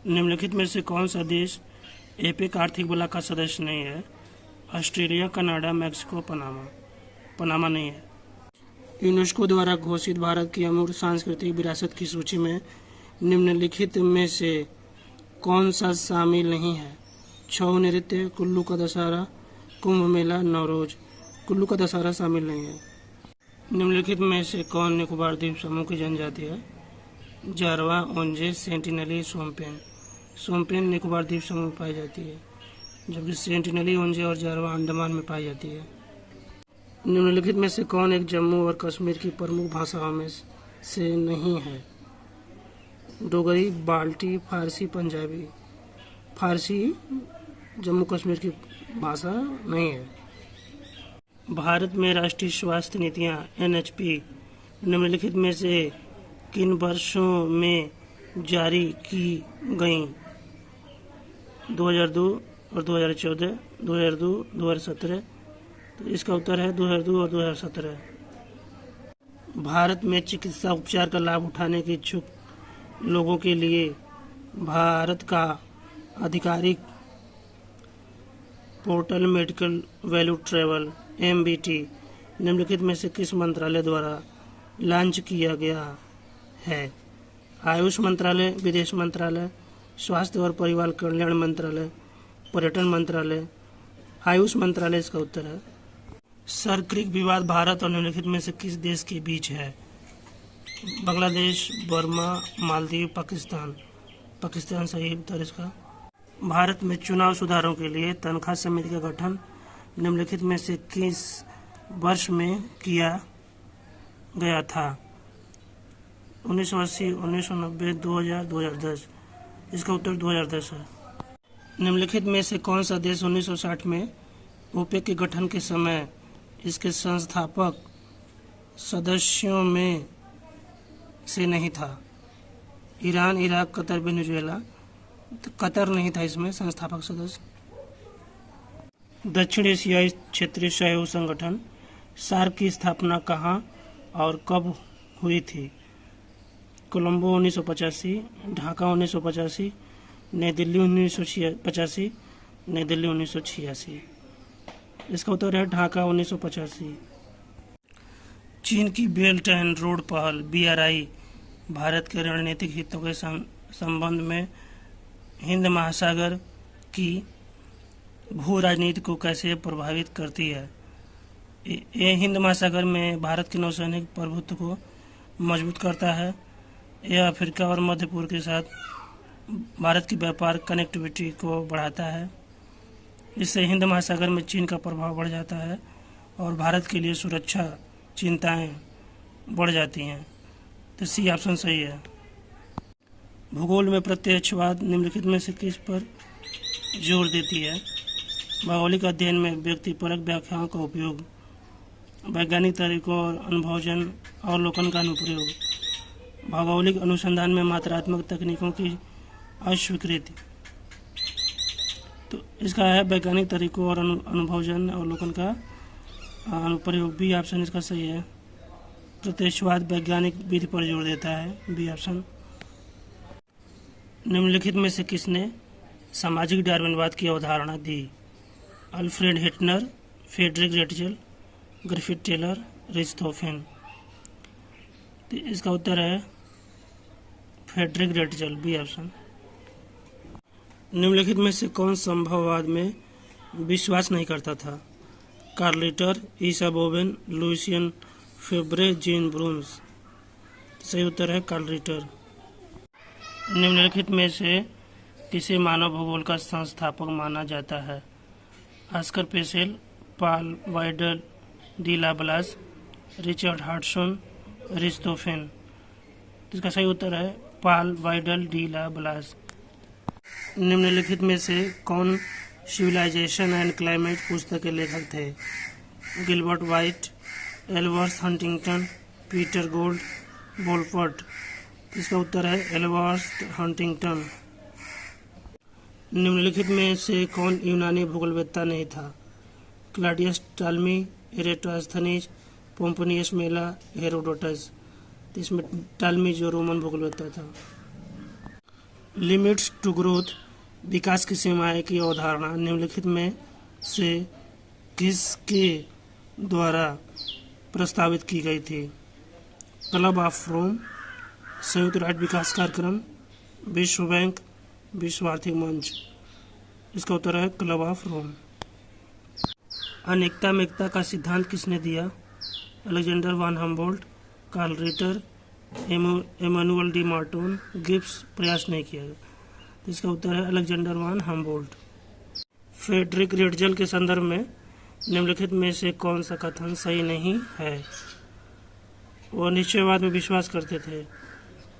निम्नलिखित में से कौन सा देश एपेक आर्थिक ब्लॉक का सदस्य नहीं है? Australia, Canada, Mexico, Panama. Panama नहीं है। यूनेस्को द्वारा घोषित भारत की अमूर्त सांस्कृतिक विरासत की सूची में निम्नलिखित में से कौन सा शामिल नहीं है? छऊ नृत्य, कुल्लू का दशहरा, कुंभ मेला, नवरोज। कुल्लू का दशहरा शामिल नहीं है। निम्नलिखित में से कौन निकोबार द्वीप समूह की जनजाति है? जारवा, ओंजे, सेंटिनली, सोमपेन। सोमपेन निकोबार द्वीप समूह में पाई जाती है, जबकि सेंटिनली, ओंजे और जारवा अंडमान में पाई जाती है। निम्नलिखित में से कौन एक जम्मू और कश्मीर की प्रमुख भाषाओं में से नहीं है? डोगरी, बाल्टी, फारसी, पंजाबी। फारसी जम्मू कश्मीर की भाषा नहीं है। भारत में राष्ट्रीय स्वास्थ्य नीतियां NHP निम्नलिखित में से किन वर्षों में जारी की गईं? 2002 और 2014, 2002, 2017। तो इसका उत्तर है 2002 और 2017। भारत में चिकित्सा उपचार का लाभ उठाने के इच्छुक लोगों के लिए भारत का आधिकारिक portal medical value travel MVT निम्नलिखित में से किस मंत्रालय द्वारा लॉन्च किया गया है? आयुष मंत्रालय, विदेश मंत्रालय, स्वास्थ्य और परिवार कल्याण मंत्रालय, पर्यटन मंत्रालय। आयुष मंत्रालय इसका उत्तर है। सर क्रीक विवाद भारत और निम्नलिखित में से किस देश के बीच है? बांग्लादेश, बर्मा, मालदीव, पाकिस्तान। पाकिस्तान सही उत्तर इसका। भारत में चुनाव सुधारों के लिए तनख्वाह समिति का गठन निम्नलिखित में से किस वर्ष में किया गया था? 1980, 1990, 2000, 2010। इसका उत्तर 2010 है। निम्नलिखित में से कौन सा देश 1960 में ओपेक के गठन के समय इसके संस्थापक सदस्यों में से नहीं था? Iran, Iraq, Qatar, Venezuela. तो कतर नहीं था इसमें संस्थापक सदस्य। दक्षिण एशियाई क्षेत्रीय सहयोग संगठन सार्क की स्थापना कहाँ और कब हुई थी? कोलंबो 1985, ढाका 1985, नई दिल्ली 1985, नई दिल्ली 1986। इसका उत्तर है ढाका 1985। चीन की बेल्ट एंड रोड पहल BRI भारत के रणनीतिक हितों के संबंध में हिंद महासागर की भू राजनीति को कैसे प्रभावित करती है? ये हिंद महासागर में भारत के नौसैनिक प्रभुत्व को मजबूत करता है। यह अफ्रीका और मध्य पूर्व के साथ भारत की व्यापार कनेक्टिविटी को बढ़ाता है। इससे हिंद महासागर में चीन का प्रभाव बढ़ जाता है और भारत के लिए सुरक्षा चिंताएं बढ़ जाती हैं। तो C ऑप्शन सही है। भूगोल में प्रत्यक्षवाद निम्नलिखित में से किस पर जोर देती है? भौगोलिक अध्ययन में व्यक्तिपरक व्याख्याओं का उपयोग, वैज्ञानिक तरीकों और अनुभवजन अवलोकन का अनुप्रयोग, भौगोलिक अनुसंधान में मात्रात्मक तकनीकों की अस्वीकृति। तो इसका है वैज्ञानिक तरीकों और अनुभवजन अवलोकन का अनुप्रयोग। B ऑप्शन इसका सही है। प्रत्यक्षवाद वैज्ञानिक विधि पर जोर देता है। B option. निम्नलिखित में से किसने सामाजिक डार्विनवाद की अवधारणा दी? Alfred Hettner, Friedrich Ratzel, Griffith Taylor, Richthofen. तो इसका उत्तर है फ्रेडरिक रेटजल। B option. निम्नलिखित में से कौन संभववाद में विश्वास नहीं करता था? कार्ल रिटर, ईसा बोवेन, लुसियन फेब्रे, जीन ब्रून्स। सही उत्तर है कार्ल रिटर। निम्नलिखित में से किसे मानव भूगोल का संस्थापक माना जाता है? Oscar Peschel, Paul Vidal de la Blache, Richard Hartshorne, Richthofen. इसका सही उत्तर है पॉल वाइडल डी लाब्लास। निम्नलिखित में से कौन सिविलाइजेशन एंड क्लाइमेट पुस्तक के लेखक थे? Gilbert White, Ellsworth Huntington, Peter Gould, Wolpert. इसका उत्तर है एल्वर्थ हंटिंगटन। निम्नलिखित में से कौन यूनानी भूगोलवेत्ता नहीं था? Claudius Ptolemy, Eratosthenes, Pomponius Mela, Herodotus. इसमें टॉलमी जो रोमन भूगोलवेत्ता था। लिमिट्स टू ग्रोथ, विकास की सीमाएं की अवधारणा निम्नलिखित में से किसके द्वारा प्रस्तावित की गई थी? क्लब ऑफ रोम, संयुक्त राष्ट्र विकास कार्यक्रम, विश्व बैंक, विश्व आर्थिक मंच। इसका उत्तर है क्लब ऑफ रोम। अनेकता में एकता का सिद्धांत किसने दिया? Alexander von Humboldt, Carl Ritter, Emmanuel de Martonne. Gibbs प्रयास नहीं किया। तो इसका उत्तर है Alexander von Humboldt. Friedrich Ratzel के संदर्भ में निम्नलिखित में से कौन सा कथन सही नहीं है? वो निश्चयवाद में विश्वास करते थे।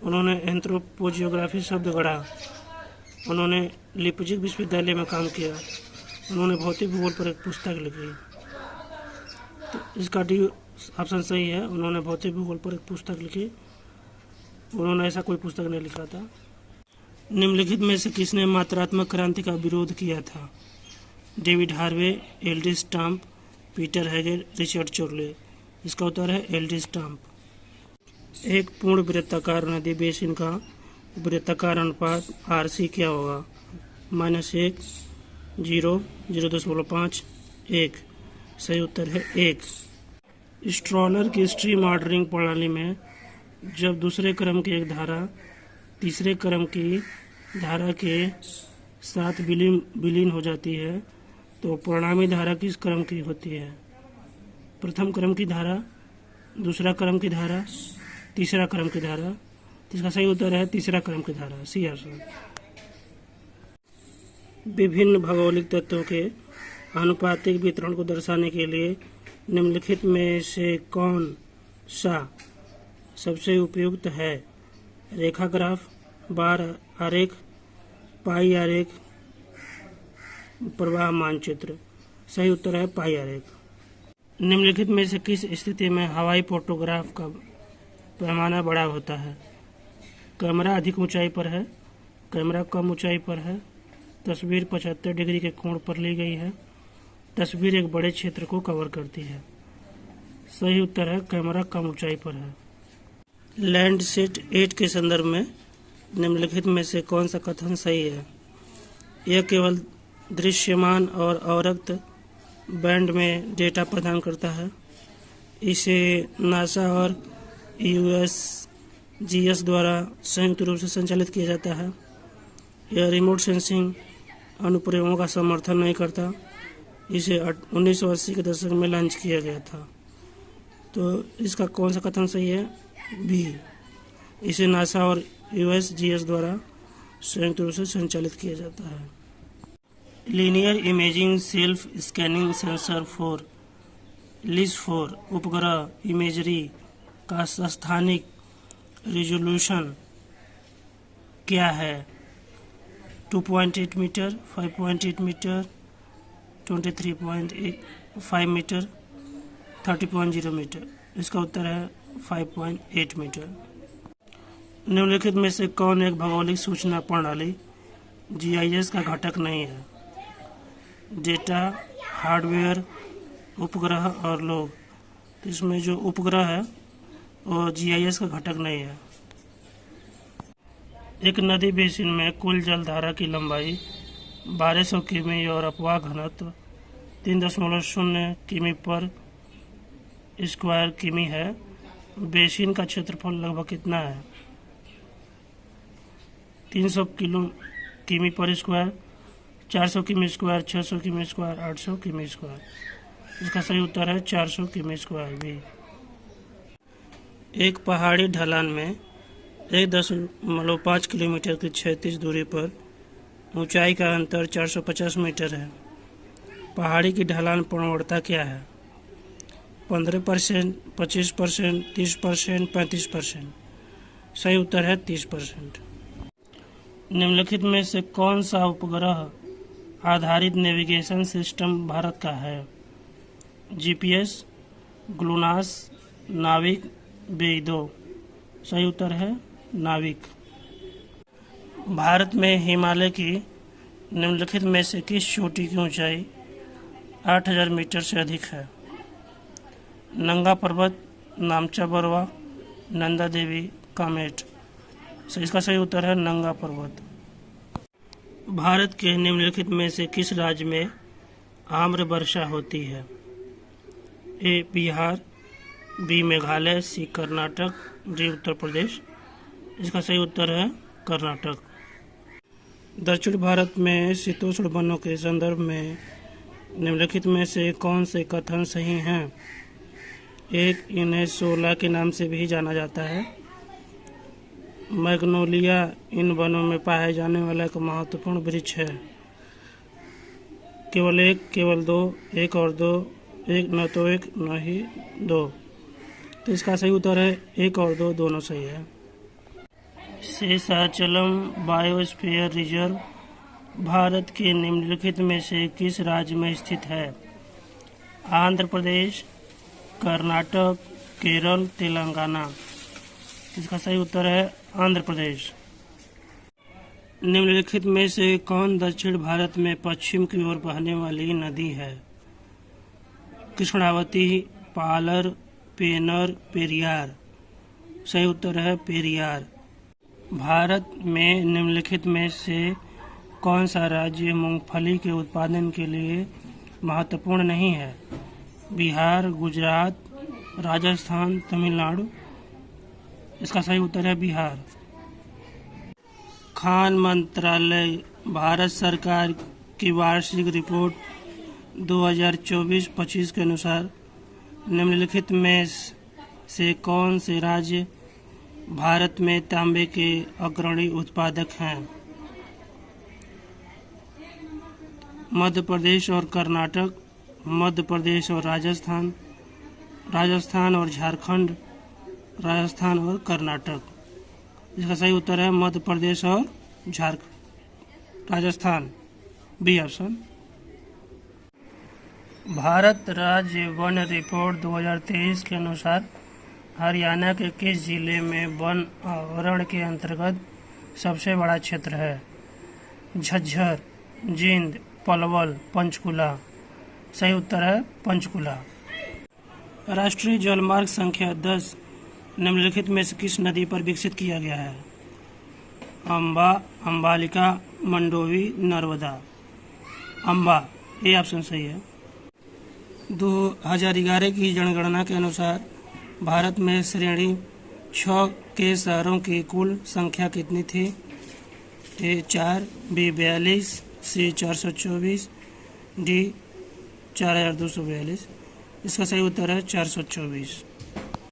उन्होंने एंथ्रोपोजियोग्राफी शब्द गढ़ा। उन्होंने लिपजिग विश्वविद्यालय में काम किया। उन्होंने भौतिक भूगोल पर एक पुस्तक लिखी। तो इसका डी ऑप्शन सही है। उन्होंने भौतिक भूगोल पर एक पुस्तक लिखी। उन्होंने ऐसा कोई पुस्तक नहीं लिखा था। निम्नलिखित में से किसने मात्रात्मक क्रांति का विरोध किया था? David Harvey, L D Stamp, Peter Haggett, Richard Chorley. इसका उत्तर है एलडी स्टाम्प। एक पूर्ण वृत्ताकार नदी बेसिन का वृत्ताकार अनुपात आरसी क्या होगा? -1, 0, 0.5, 1। सही उत्तर है 1। स्ट्रॉलर की स्ट्रीम ऑर्डरिंग प्रणाली में जब दूसरे क्रम की एक धारा तीसरे क्रम की धारा के साथ विलीन हो जाती है तो परिणामी धारा किस क्रम की होती है? प्रथम क्रम की धारा, दूसरा क्रम की धारा, तीसरा क्रम की धारा। इसका सही उत्तर है तीसरा क्रम की धारा, सी ऑप्शन। विभिन्न भौगोलिक तत्वों के आनुपातिक वितरण को दर्शाने के लिए निम्नलिखित में से कौन सा सबसे उपयुक्त है? रेखा ग्राफ, बार आरेख, पाई आरेख, प्रवाह मानचित्र। सही उत्तर है पाई आरेख। निम्नलिखित में से किस स्थिति में हवाई फोटोग्राफ का पैमाना बड़ा होता है? कैमरा अधिक ऊंचाई पर है, कैमरा कम ऊंचाई पर है, तस्वीर 75 डिग्री के कोण पर ली गई है, तस्वीर एक बड़े क्षेत्र को कवर करती है। सही उत्तर है कैमरा कम ऊंचाई पर है। लैंडसेट 8 के संदर्भ में निम्नलिखित में से कौन सा कथन सही है? यह केवल दृश्यमान और अवरक्त बैंड में डेटा प्रदान करता है। इसे नासा और USGS द्वारा संयुक्त रूप से संचालित किया जाता है। यह रिमोट सेंसिंग अनुप्रयोगों का समर्थन नहीं करता। इसे 1980 के दशक में लॉन्च किया गया था। तो इसका कौन सा कथन सही है? बी। इसे नासा और USGS द्वारा संयुक्त रूप से संचालित किया जाता है। Linear imaging self scanning sensor for LIS-4 उपग्रह इमेजरी का स्थानिक रिजोल्यूशन क्या है? 2.8 मीटर, 5.8 मीटर, 23.5 मीटर, 30.0 मीटर। इसका उत्तर है 5.8 मीटर। निम्नलिखित में से कौन एक भौगोलिक सूचना प्रणाली GIS का घटक नहीं है? डेटा, हार्डवेयर, उपग्रह और लोग। तो इसमें जो उपग्रह है वो GIS का घटक नहीं है। एक नदी बेसिन में कुल जलधारा की लंबाई 1200 किमी और अपवाह घनत्व 3.0 किमी पर स्क्वायर किमी है। बेसिन का क्षेत्रफल लगभग कितना है? 300 किमी पर स्क्वायर, 400 किमी स्क्वायर, 600 किमी स्क्वायर, 800 किमी स्क्वायर। इसका सही उत्तर है 400 किमी स्क्वायर भी। एक पहाड़ी ढलान में 1.5 किलोमीटर की क्षैतिज दूरी पर ऊंचाई का अंतर 450 मीटर है। पहाड़ी की ढलान प्रवणता क्या है? 15%, 25%, 30%, 35%। सही उत्तर है 30%। निम्नलिखित में से कौन सा उपग्रह आधारित नेविगेशन सिस्टम भारत का है? GPS, ग्लोनास, नाविक, बेइदो। सही उत्तर है नाविक। भारत में हिमालय की निम्नलिखित में से किस चोटी की ऊंचाई 8000 मीटर से अधिक है? नंगा पर्वत, नामचा बरवा, नंदा देवी, कामेट। इसका सही उत्तर है नंगा पर्वत। भारत के निम्नलिखित में से किस राज्य में आम्र वर्षा होती है? ए बिहार, बी मेघालय, सी कर्नाटक, डी उत्तर प्रदेश। इसका सही उत्तर है कर्नाटक। दक्षिण भारत में शीतोष्ण वनों के संदर्भ में निम्नलिखित में से कौन से कथन सही हैं? एक, इन्हें शोला के नाम से भी जाना जाता है। मैग्नोलिया इन वनों में पाए जाने वाला एक महत्वपूर्ण वृक्ष है। केवल एक, केवल दो, एक और दो, एक न तो एक न ही दो। तो इसका सही उत्तर है एक और दो, दोनों सही है। शेषाचलम बायोस्फीयर रिजर्व भारत के निम्नलिखित में से किस राज्य में स्थित है? आंध्र प्रदेश, कर्नाटक, केरल, तेलंगाना। इसका सही उत्तर है आंध्र प्रदेश। निम्नलिखित में से कौन दक्षिण भारत में पश्चिम की ओर बहने वाली नदी है? कृष्णावती, पालर, पेनर, पेरियार। सही उत्तर है पेरियार। भारत में निम्नलिखित में से कौन सा राज्य मूंगफली के उत्पादन के लिए महत्वपूर्ण नहीं है? बिहार, गुजरात, राजस्थान, तमिलनाडु। इसका सही उत्तर है बिहार। खान मंत्रालय भारत सरकार की वार्षिक रिपोर्ट 2024-25 के अनुसार निम्नलिखित में से कौन से राज्य भारत में तांबे के अग्रणी उत्पादक हैं? मध्य प्रदेश और कर्नाटक, मध्य प्रदेश और राजस्थान, राजस्थान और झारखंड, राजस्थान और कर्नाटक। इसका सही उत्तर है मध्य प्रदेश और झारखंड, राजस्थान, बी ऑप्शन। भारत राज्य वन रिपोर्ट 2023 के अनुसार हरियाणा के किस जिले में वन आवरण के अंतर्गत सबसे बड़ा क्षेत्र है? झज्जर, जींद, पलवल, पंचकुला। सही उत्तर है पंचकुला। राष्ट्रीय जलमार्ग संख्या 10 निम्नलिखित में से किस नदी पर विकसित किया गया है? अम्बा, अम्बालिका, मंडोवी, नर्मदा। अम्बा, ये ऑप्शन सही है। 2011 की जनगणना के अनुसार भारत में श्रेणी 6 के शहरों की कुल संख्या कितनी थी? ए 4, बी 42, सी 424, डी 4242। इसका सही उत्तर है 424।